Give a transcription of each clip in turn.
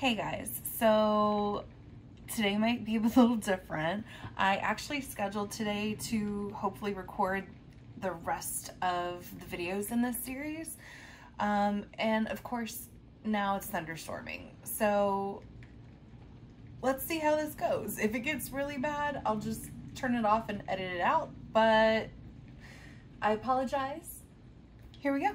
Hey guys, so today might be a little different. I actually scheduled today to hopefully record the rest of the videos in this series. And of course, now it's thunderstorming. So let's see how this goes. If it gets really bad, I'll just turn it off and edit it out, but I apologize. Here we go.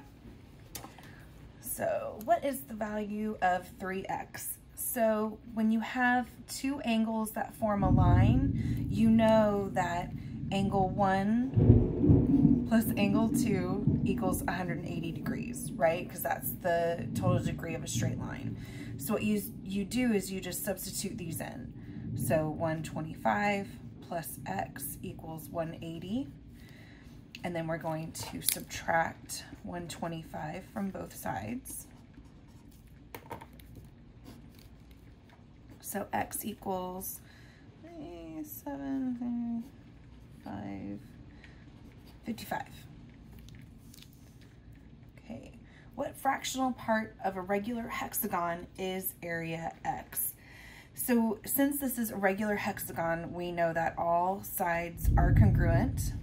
So what is the value of 3x? So when you have two angles that form a line, you know that angle 1 plus angle 2 equals 180 degrees, right? Because that's the total degree of a straight line. So what you do is you just substitute these in. So 125 plus x equals 180. And then we're going to subtract 125 from both sides. So x equals 55. Okay, what fractional part of a regular hexagon is area x? So since this is a regular hexagon, we know that all sides are congruent.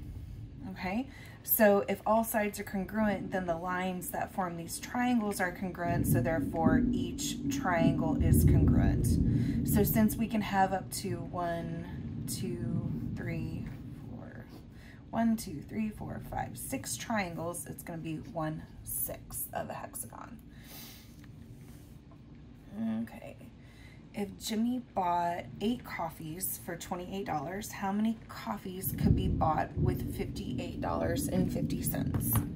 Okay, so if all sides are congruent, then the lines that form these triangles are congruent, so therefore each triangle is congruent. So since we can have up to 1, 2, 3, 4, 5, 6 triangles, it's going to be 1/6 of a hexagon. Okay. If Jimmy bought 8 coffees for $28, how many coffees could be bought with $58.50?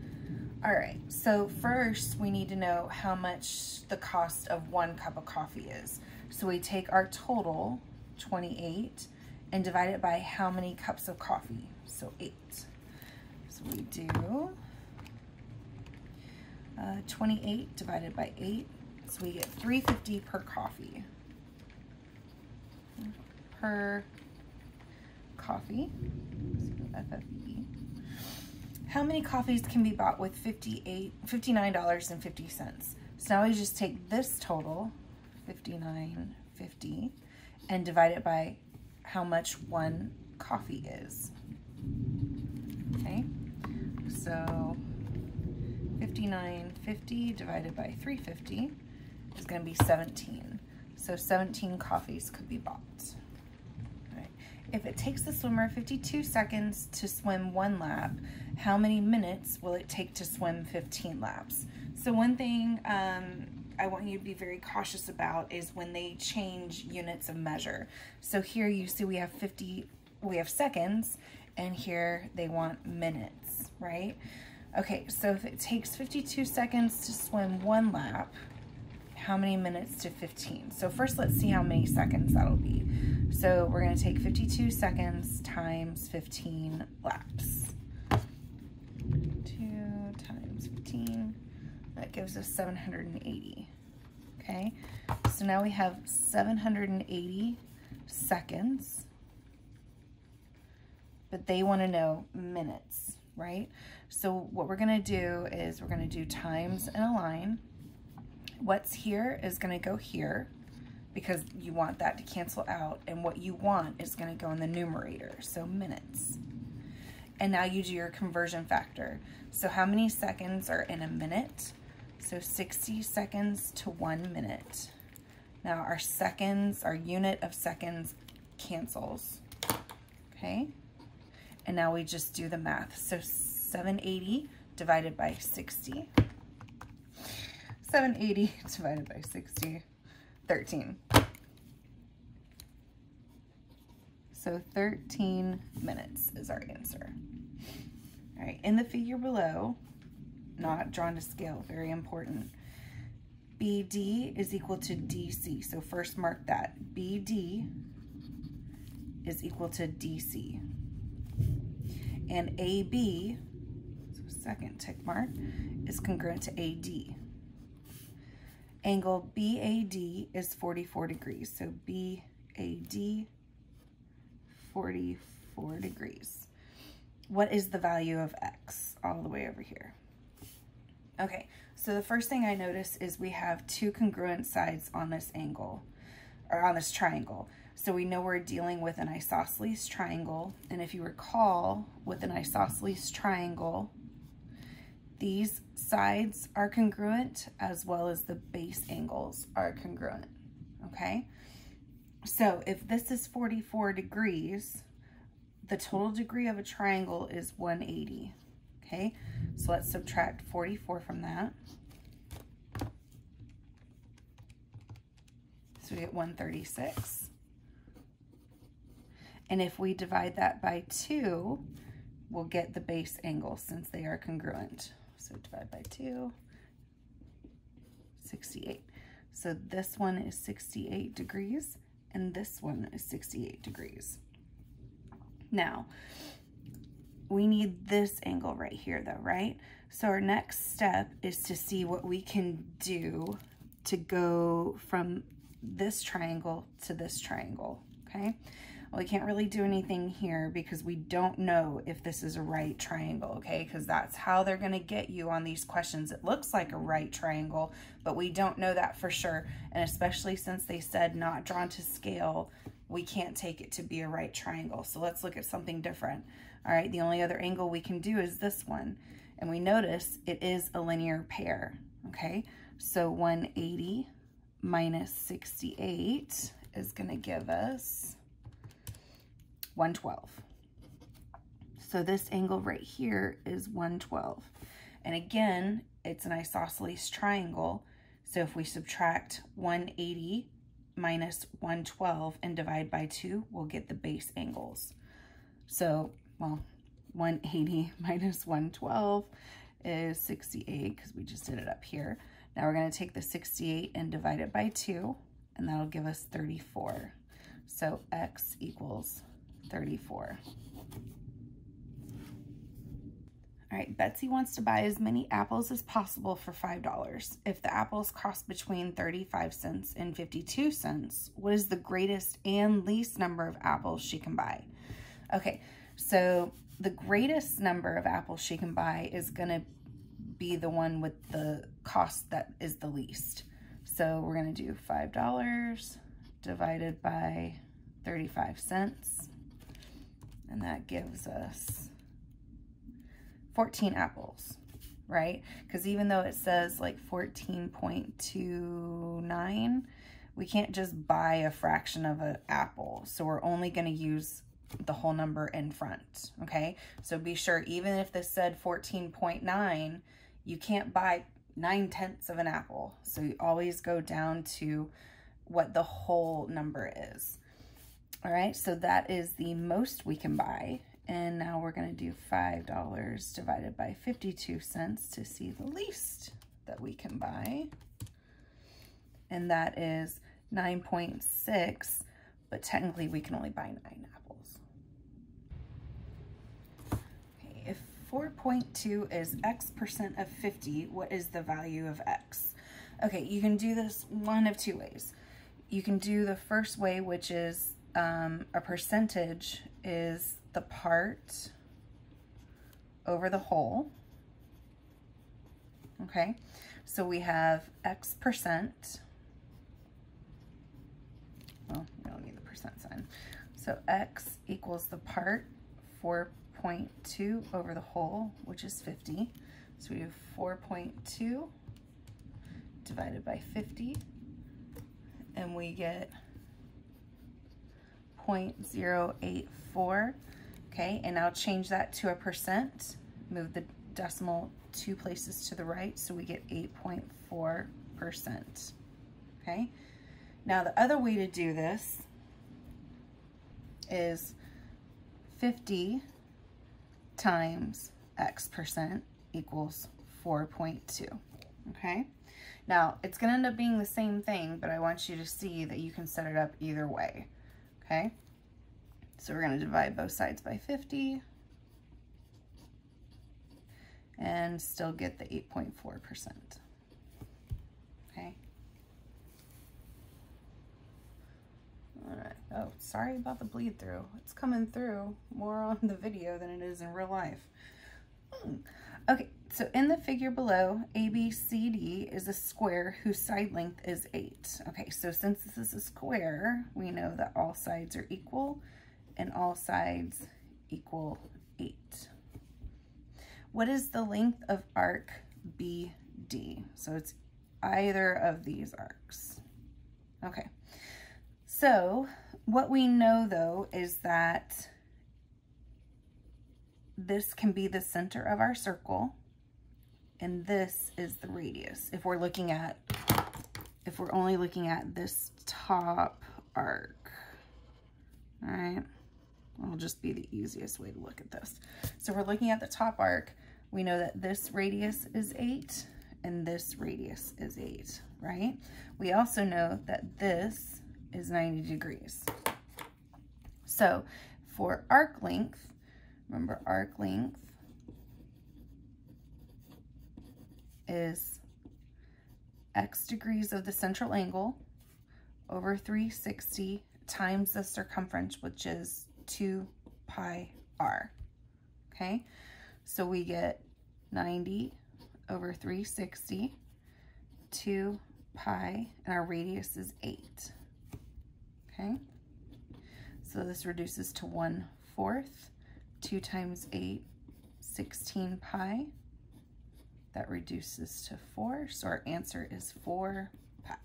All right, so first we need to know how much the cost of 1 cup of coffee is. So we take our total, 28, and divide it by how many cups of coffee, so 8. So we do 28 divided by 8, so we get $3.50 per coffee. Per coffee, FFE. How many coffees can be bought with $59.50? So now we just take this total, $59.50, and divide it by how much 1 coffee is. Okay, so $59.50 divided by $3.50 is going to be 17. So 17 coffees could be bought. All right. If it takes the swimmer 52 seconds to swim 1 lap, how many minutes will it take to swim 15 laps? So one thing I want you to be very cautious about is when they change units of measure. So here you see we have seconds, and here they want minutes, right? Okay, so if it takes 52 seconds to swim 1 lap, how many minutes to 15? So first let's see how many seconds that'll be. So we're going to take 52 seconds times 15 laps. 2 times 15, that gives us 780. Okay, so now we have 780 seconds, but they want to know minutes, right? So what we're going to do is we're going to do times in a line. What's here is going to go here because you want that to cancel out, and what you want is going to go in the numerator, so minutes. And now you do your conversion factor. So how many seconds are in a minute? So 60 seconds to 1 minute. Now our seconds, our unit of seconds cancels, okay? And now we just do the math. So 780 divided by 60. 780 divided by 60, 13. So 13 minutes is our answer. All right, in the figure below, not drawn to scale, very important. BD is equal to DC. So first mark that. BD is equal to DC. And AB, so second tick mark, is congruent to AD. Angle BAD is 44 degrees. So BAD, 44 degrees. What is the value of x all the way over here? Okay, so the first thing I notice is we have two congruent sides on this angle, or on this triangle. So we know we're dealing with an isosceles triangle, and if you recall, with an isosceles triangle, these sides are congruent as well as the base angles are congruent, okay? So if this is 44 degrees, the total degree of a triangle is 180, okay? So let's subtract 44 from that. So we get 136. And if we divide that by 2, we'll get the base angle since they are congruent. So divide by 2, 68. So this one is 68 degrees, and this one is 68 degrees. Now, we need this angle right here though, right? So our next step is to see what we can do to go from this triangle to this triangle, okay? Well, we can't really do anything here because we don't know if this is a right triangle, okay? Because that's how they're gonna get you on these questions. It looks like a right triangle, but we don't know that for sure. And especially since they said not drawn to scale, we can't take it to be a right triangle. So let's look at something different. All right, the only other angle we can do is this one. And we notice it is a linear pair, okay? So 180 minus 68 is gonna give us 112. So this angle right here is 112. And again, it's an isosceles triangle. So if we subtract 180 minus 112 and divide by 2, we'll get the base angles. So, well, 180 minus 112 is 68 because we just did it up here. Now we're going to take the 68 and divide it by 2, and that'll give us 34. So x equals 34. All right, Betsy wants to buy as many apples as possible for $5. If the apples cost between 35 cents and 52 cents, what is the greatest and least number of apples she can buy? Okay, so the greatest number of apples she can buy is going to be the one with the cost that is the least. So we're going to do $5 divided by 35 cents. And that gives us 14 apples, right? Because even though it says like 14.29, we can't just buy a fraction of an apple. So we're only going to use the whole number in front, okay? So be sure, even if this said 14.9, you can't buy 9/10 of an apple. So you always go down to what the whole number is. All right, so that is the most we can buy. And now we're going to do $5 divided by 52 cents to see the least that we can buy. And that is 9.6, but technically we can only buy 9 apples. Okay, if 4.2 is x% of 50, what is the value of x? Okay, you can do this one of 2 ways. You can do the first way, which is a percentage is the part over the whole, okay? So we have x%, well, we don't need the percent sign. So x equals the part 4.2 over the whole, which is 50. So we do 4.2 divided by 50, and we get 0.084, okay? And now change that to a percent, move the decimal 2 places to the right, so we get 8.4%, okay? Now the other way to do this is 50 times x% equals 4.2, okay? Now it's gonna end up being the same thing, but I want you to see that you can set it up either way. Okay, so we're going to divide both sides by 50 and still get the 8.4%. Okay. All right. Oh, sorry about the bleed through. It's coming through more on the video than it is in real life. Okay, So in the figure below, ABCD is a square whose side length is 8. Okay, so since this is a square, we know that all sides are equal and all sides equal 8. What is the length of arc BD? So it's either of these arcs. Okay, so what we know though is that this can be the center of our circle, and this is the radius. If we're only looking at this top arc, all right, it'll just be the easiest way to look at this. So we're looking at the top arc. We know that this radius is 8 and this radius is 8, right? We also know that this is 90 degrees. So for arc length, remember arc length is x degrees of the central angle over 360 times the circumference, which is 2 pi r. Okay, so we get 90 over 360, 2 pi, and our radius is 8. Okay, so this reduces to 1/4. 2 times 8, 16 pi. That reduces to 4, so our answer is 4 pi.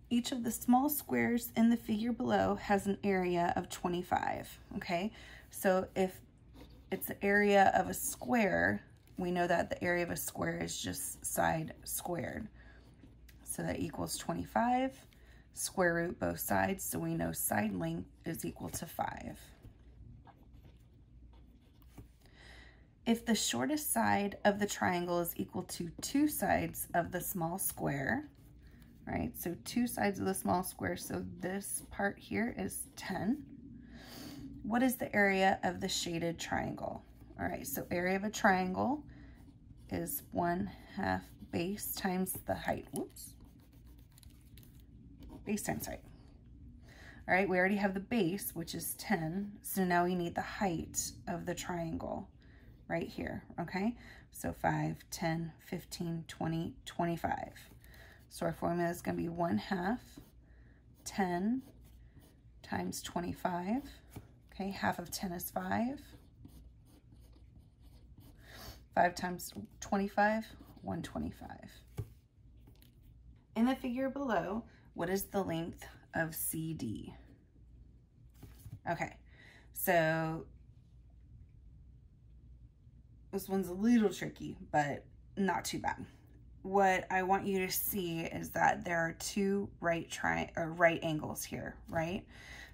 Each of the small squares in the figure below has an area of 25, okay? So if it's the area of a square, we know that the area of a square is just side squared. So that equals 25, square root both sides, so we know side length is equal to 5. If the shortest side of the triangle is equal to 2 sides of the small square, right? So 2 sides of the small square, so this part here is 10. What is the area of the shaded triangle? All right, so area of a triangle is 1/2 base times the height. Whoops. Base times height. All right, we already have the base, which is 10. So now we need the height of the triangle right here, okay? So 5, 10, 15, 20, 25. So our formula is going to be 1/2 10 times 25. Okay, half of 10 is 5. 5 times 25, 125. In the figure below, what is the length of CD? Okay, so this one's a little tricky, but not too bad. What I want you to see is that there are 2 right angles here, right?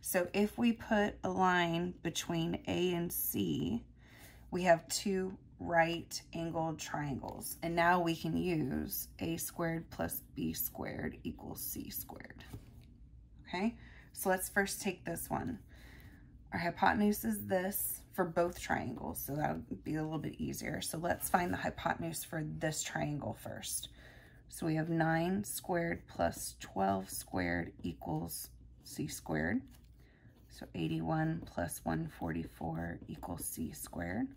So if we put a line between A and C, we have 2 right angled triangles. And now we can use a squared plus b squared equals c squared. Okay, so let's first take this one. Our hypotenuse is this for both triangles, so that would be a little bit easier. So let's find the hypotenuse for this triangle first. So we have 9 squared plus 12 squared equals c squared. So 81 plus 144 equals c squared.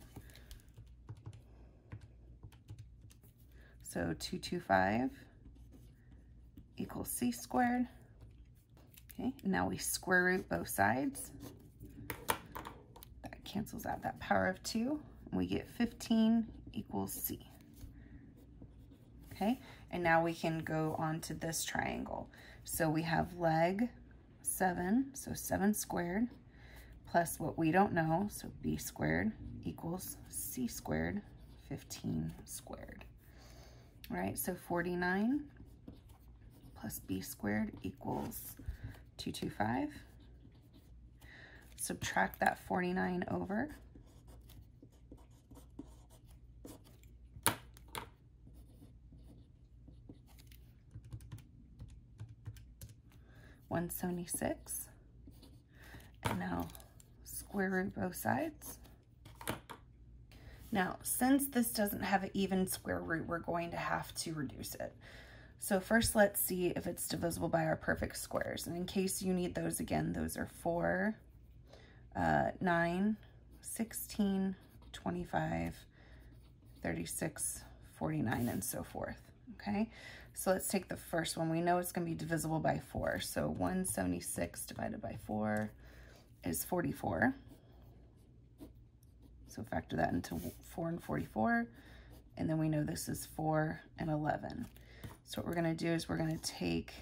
So 225 equals c squared. Okay, now we square root both sides. That cancels out that power of 2. And we get 15 equals c. Okay, and now we can go on to this triangle. So we have leg 7, so 7 squared, plus what we don't know, so b squared equals c squared, 15 squared. All right, so 49 plus b squared equals 225. Subtract that 49 over. $176. And now square root both sides. Now, since this doesn't have an even square root, we're going to have to reduce it. So first, let's see if it's divisible by our perfect squares. And in case you need those again, those are 4, 9, 16, 25, 36, 49, and so forth. Okay, so let's take the first one. We know it's going to be divisible by 4. So 176 divided by 4 is 44. So factor that into 4 and 44. And then we know this is 4 and 11. So what we're going to do is we're going to take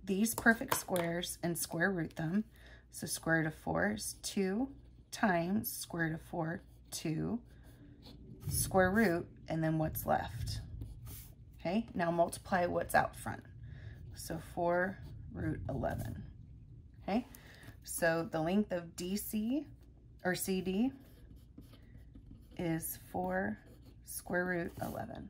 these perfect squares and square root them. So square root of 4 is 2 times square root of 4, 2, square root, and then what's left. Okay, now multiply what's out front. So 4 root 11. Okay, so the length of DC or CD is 4 square root 11.